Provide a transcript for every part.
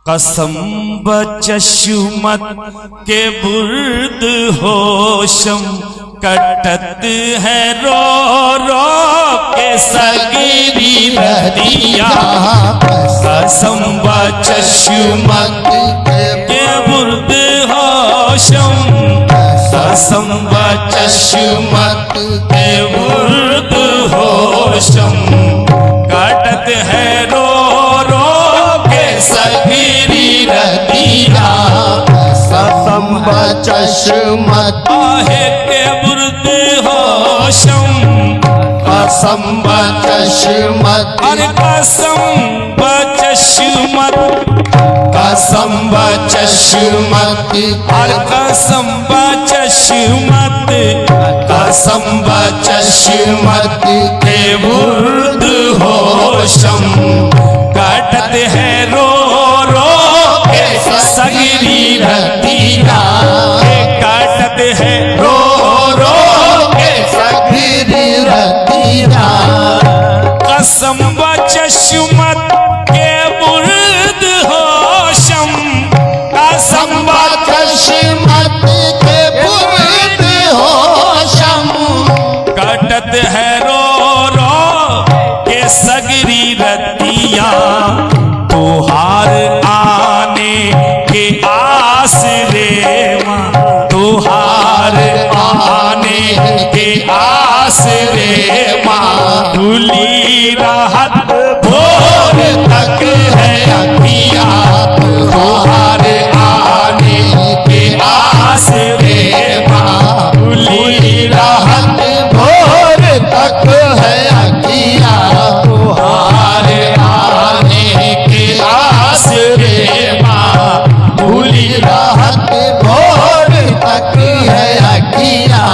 कसम बचशुमत के बुर्द होशम कटत है रो रो के सगीरी रदिया। कसम बचशुमत के बुर्द होशम, कसम बचशुमत के बुर्द होशम कटत है रो रो के सगीरी रदिया। कसम बचशुमत आहे के बुर्द होशम, कसम बचशुमत अरे कसम बचशुमत, कसम बचशुमत अरे कसम बचशुमत, कसम बचशुमत के बुर्द होशम काटत है रो रो के सगीरी रदिया। काटत है रो रो के सगीरी रदिया। कसम बचशुमत के बुर्द होशम, कसम बचशुमत के बुर्द होशम काटत है रो रो के सगरी रतिया। तुहार आने के आस रे माँ, तुहार आने के आस रे माँ। भूली राहत भोर तक है अखिया, तुहार आने के आस रे माँ। भूली राहत भोर तक है अखिया। तुहार आने के आस रे माँ। भूली राहत भोर तक है अखिया।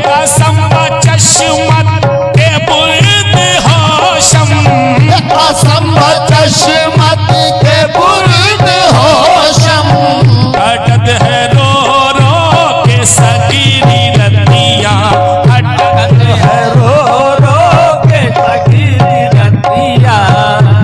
कसम बचशुमत के बुर्द होशम, कसम बचशुमत के बुर्द होशम कटत है रो रो के सगीरी रतिया। कटत है रो रो के सगीरी रतिया।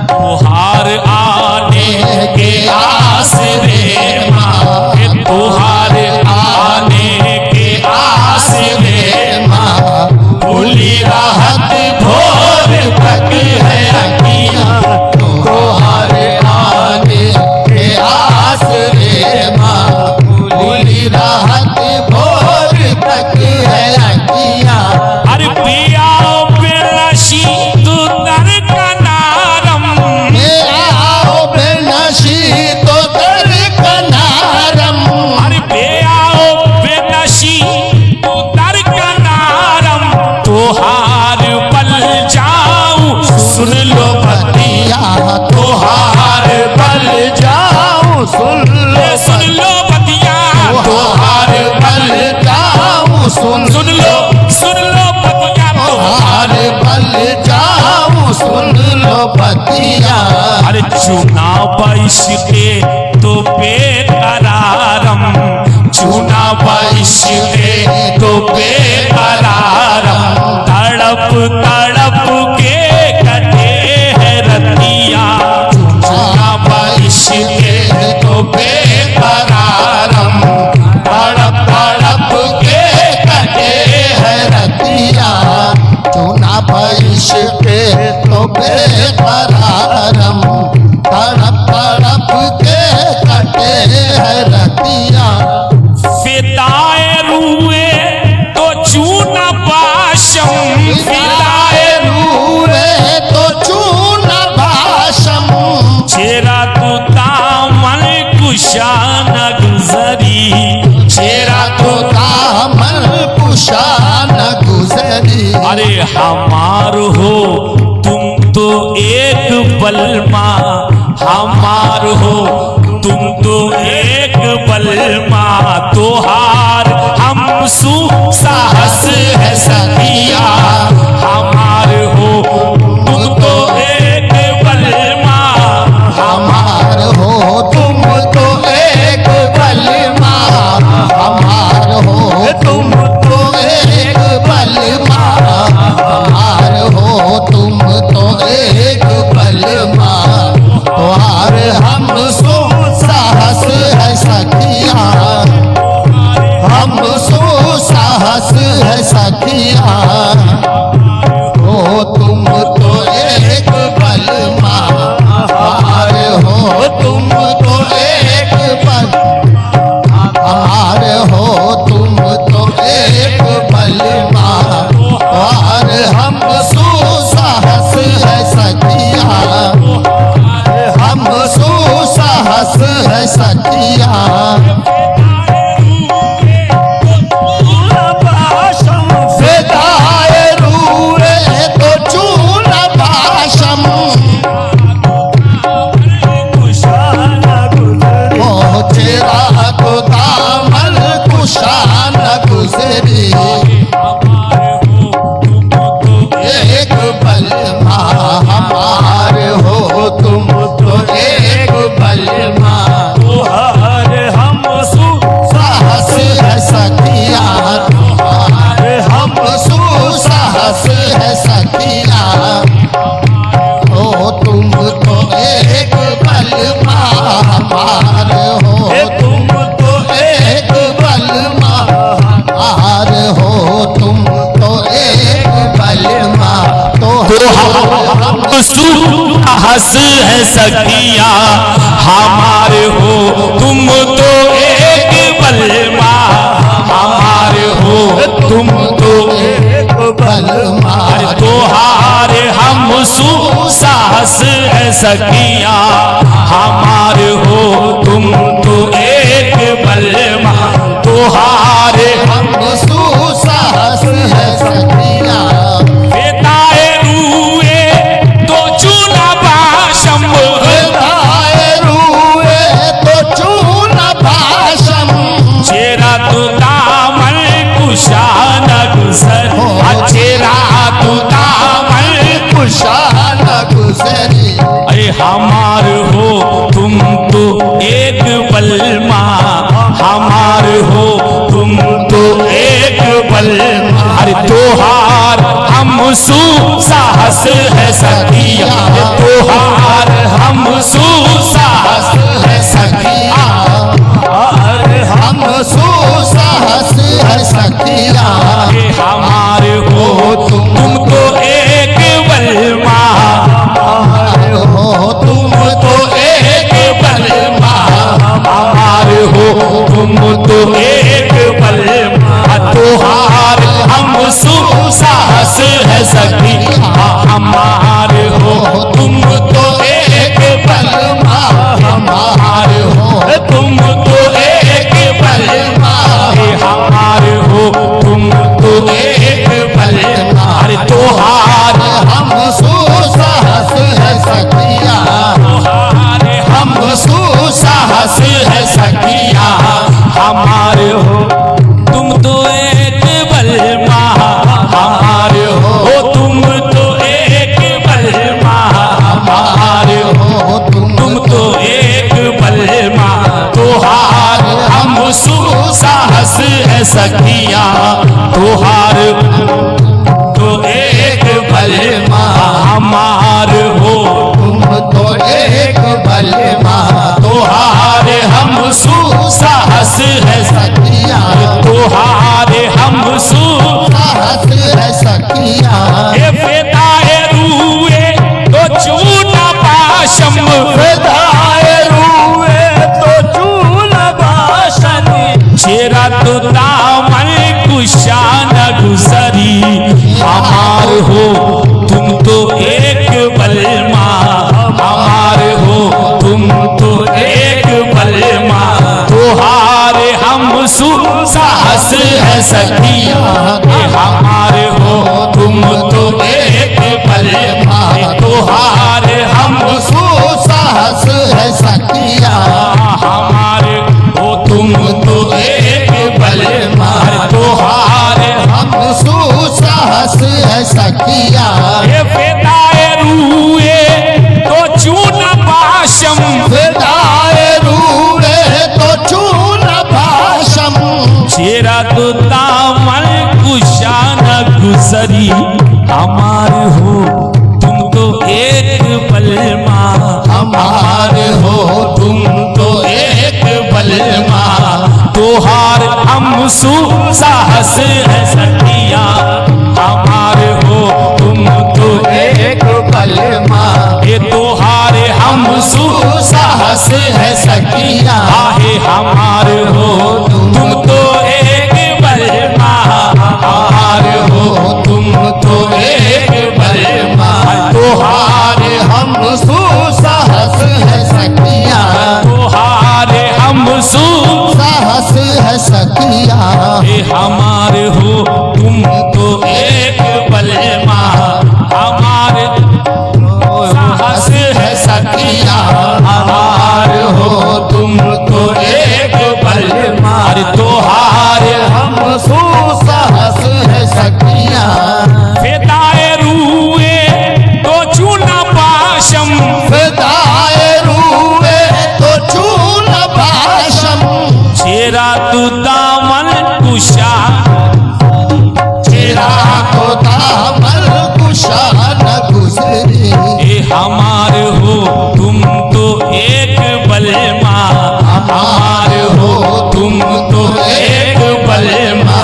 तुहार आने के आस रे माँ, तुहार आने के आस रे माँ। भूली राहत भोर तक है अखिया, तुहार आने के आस रे माँ। भूली राहत भोर तक है अखिया। अरे पिया बेनशी तू दर का नारम। आओ बेनशी तो दर कनारम। अरे पिया बेनशी तू दर का नारम। तुहार पल जाऊं सुन लो बतिया, तुहार पल जाऊं सुन लो सुन लो बतिया। तुहार बल जाऊं सुन सुन लो बतिया। तुहार बल जाऊं सुन लो बतिया। अरे चुना बाइश के तो बेकरारम, चुना बाइश के तो बेकरारम। तड़प तड़प के कटे है रतिया, चुना बाइश के तो बेकरारम। तड़प तड़प के कटे है रतिया। चुना बाइश के तो बेकरारम। तड़प तड़प के कटे है रतिया। फिदाए रुए तो चूना पाशम, फिदाए रूरे तो चून भाषम। चेरा तू दामन कुशान गुजरी, चेरा तू दामन कुशान गुजरी। अरे हमार हो तुम तो एक बलमा, हमार हो तुम तो एक बलमा। तुहार हम सु साहस है सदिया, हमार हो तुम तो एक बलमा। हमार हो तुम तो एक बलमा। हमार हो तुम तो एक बलमा। हमार हो तुम तो एक बलमा। तुहार हम सो तुम तो एक पल हमारे हो, तुम तो एक बलवान और हम सुसाहस है सखिया, हम सुसाहस है सखिया। फिदाए रूए तो चून भाषम, पहुँचे रात दामन कुशान गुजरी, एक बलमा हमारे हो, तुम तो एक बलमा हम साहस है सखिया, हम सुसाहस है सखिया। हो तुम तो एक बलमा हमारे हो, तुम तो एक बलमा हमारे हो, तुम तो एक बलमा तो हम हंस है सखिया हमारे हो, तुम तो एक बलमा हमारे हो, तुम तो एक बलमा तोहारे हम साहस है सखिया हमारे हो, तुम तो एक बलमा तोहारे हम सुसाहस है सखिया। बेताए रूए तो चूना बाशम, फिदाए रूए तो चून भाषम, चेरा तो दामन कुशान गुजर, चेरा तो दामन कुशान गुजरी। अरे हमार हो, तुम तो एक बलमा हमार हो, तुम तो एक बलमा। अरे तोहार हम साहस है सखिया, तोहार हम साहस है सखिया, हम सुसाहस है सखिया। हमारे हो, तुम तो एक बलमा हो, तुम तो एक बलमा हमारे हो, तुम तो एक बलमा तोहार हम साहस है सखिया हमारे हो, तुम तो एक बलमा हमारे हो, तुम तो एक बलमा हमारे हो, तुम तो एक बलमा। अरे तोहार हम सुसाहस है सखिया, हम सुसाहस है सखिया हमारे हो, तुम तो एक बलमा हमारे हो, तुम तो एक बलमा हमारे हो, तुम तो एक बलमा तोहार हम सुसाहस है सखिया तोहार तो एक बलमा हमार हो, तुम तो एक बलमा तोहारे हम सुसाहस है सखिया, तोहारे हम साहस है सखिया। फिदाए रूए तो चूना बाशम, फिदाए रूए तो चून भाषम, चेरा तो दामन कुशान गुजरी। हमार हो, तुम तो एक बलमा हमार हो, तुम तो एक बलमा तोहारे हम साहस है सखिया हमारे हो, तुम तो एक बलमा तोहारे हम सुसाहस है सखिया, हमारे हो, तुम तो एक बलमा तोहारे हम सुसाहस है सखिया। फिदाए रूए तो चून बाशम, फिदाए रूए तो चून भाषम, चेरा तो दामन कुशान गुजरी। हमारे हो, तुम तो एक बलमा हमारे हो, तुम तो एक बलमा तोहार हम साहस है सखिया हमारे हो, तुम तो एक बलमा ये तोहारे हम साहस सखिया आहे हमार हो तुम तो एक बलमा, हमार हो तुम तो एक बलमा, तोहार हम सुसाहस है सखिया, तोहार हम साहस है सखिया, हमार हो तुम तो एक बलमा, हमार साहस है सखिया, हमार हो तुम तो एक बलमा, तोहार हम सुसाहस है सखिया, फिदाए रूए तो चूना पाशम, फिदाए रूए तो चून भाषम, चेरा तू दामन कुशा, चेरा को दामन कुशा न गुजरे, हमार हो तुम तो एक बलमा, हमार हो तुम तो एक बलमा,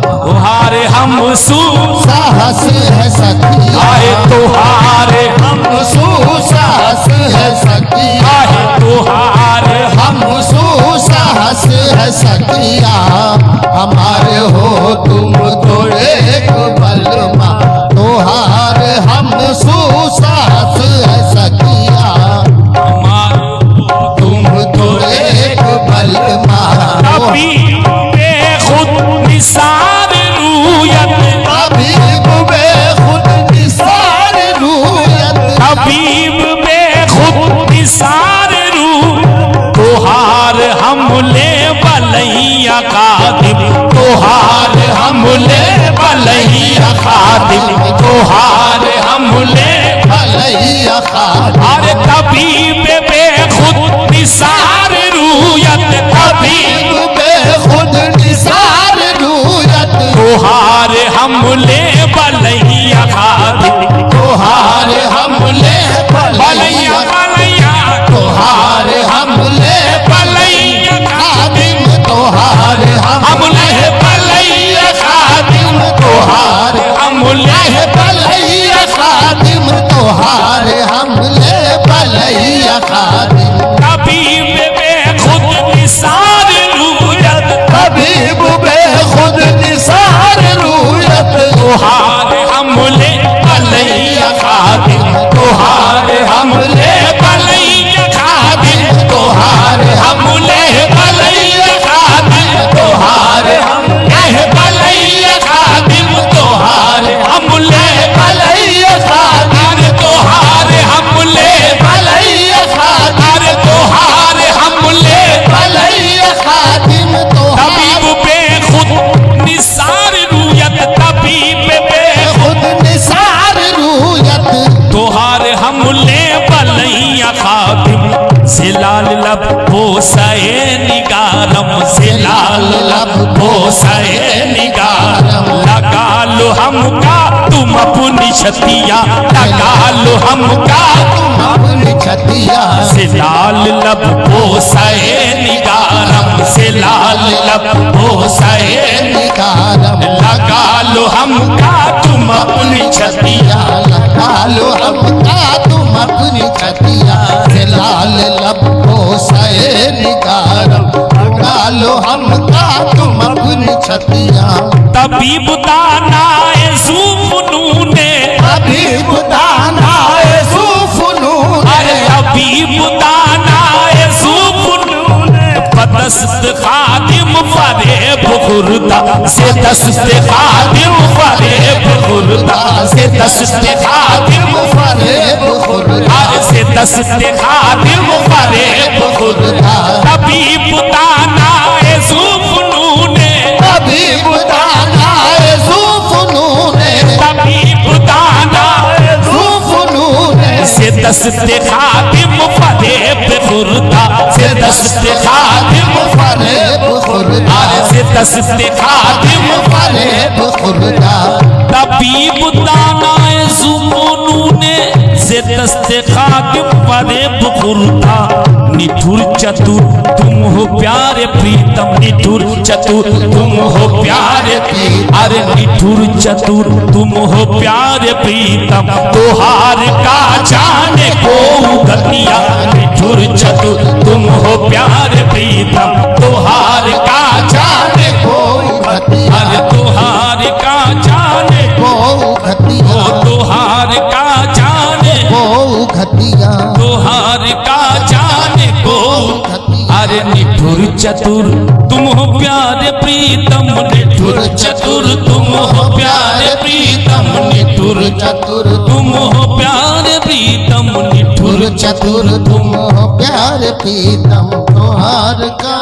तोहार हम साहस है सखिया, तोहार हम सुसाहस है सखिया, तोहार हम सुसाहस है सखिया, हमारे हो तुम तो एक बलमा, तोहार हम सुसाहस है सखिया, हमार तुम तो एक बलमा, कभी बेखुद निसार रूयत, हबीब बेखुद निसार रूयत, हबीब बेखुद निसार रू, तोहार हमले बलैया खातिब, तोहार हमले बलैया खातिब, तोहार हमले भलैया खातिर, अरे तबीब बेखुद निसार रूयत, तबीब बेखुद निसार रूयत, तोहार हमले बलैया खातिब, तोहार हमले बलैया बलैया तोहार हमले बलैया खादिम, तोहार हमले बलैया खादिम, तोहार हमले भलैया खादिम, तोहार हमले भलैया खादिम, तबीब बेखुद निसार रूयत, हबीब बेखुद निसार रूयत, तोहार हमले बलैया खातिब, तोहार हमले बलैया खातिब, तोहार हमले बलैया खातिब, तोहार बलैया खातिब, तोहार हमले भलैया खादिम, तोहार हमले भलैया खादिम, तोहार हमले भलैया खादिम, तबीब तोहार बेखुद निसार रूयत, तबीब बेखुद खुद निसार रूयत, तोहार हमले बलैया खातिब, से लाल लब पोसए निगारम, से लाल लब पोसए निगारम, लगा लो हमका तुम अपनी छतिया, लगा लो हमका तुम अपनी छतिया, से लाल लब पोसए निगारम, से लाल लब पोसए निकारम, लगा लो हमका तुम अपनी छतिया, लगा लो हमका तुम अपनी छतिया, से लाल लबो से निकारम, लगा लो हमका तुम अपनी छतिया, तबीब दानाए सुफनूने, हबीब दानाए सुफनून, अरे तबीब दानाए सुफनूने, बदस्त खादिम फरेब खुर्दा, से दस्त खादिम फरेब खुर्दा, से दस्त खादिम फरेब खुर्दा, अरे से दस्त खादिम फरेब खुर्दा, तबीब दानाए सुफनूने, हबीब दानाए सुफनून, तबीब दानाए सुफनून, से दस्त खादिम फरेब खुर्दा, से दस्त खादिम फरेब खुर्दा, अरे से दस्त खादिम फरेब खुर्दा, तबीब दानाए सुफनूने, से दस्त खादिम फरेब खुर्दा, निठुर चतुर तुम हो प्यारे प्रीतम, निठुर चतुर तुम हो प्यारे, अरे निठुर चतुर तुम हो प्यारे प्रीतम, तोहार का जाने को गतिया, निठुर चतुर तुम हो प्यारे को घतिया तोहार का जाने को अरे निठुर चतुर तुम हो प्यारे प्रीतम निठुर चतुर तुम हो प्यारे प्रीतम निठुर चतुर तुम हो प्यारे प्रीतम निठुर चतुर तुम हो प्यार प्रीतम तोहार का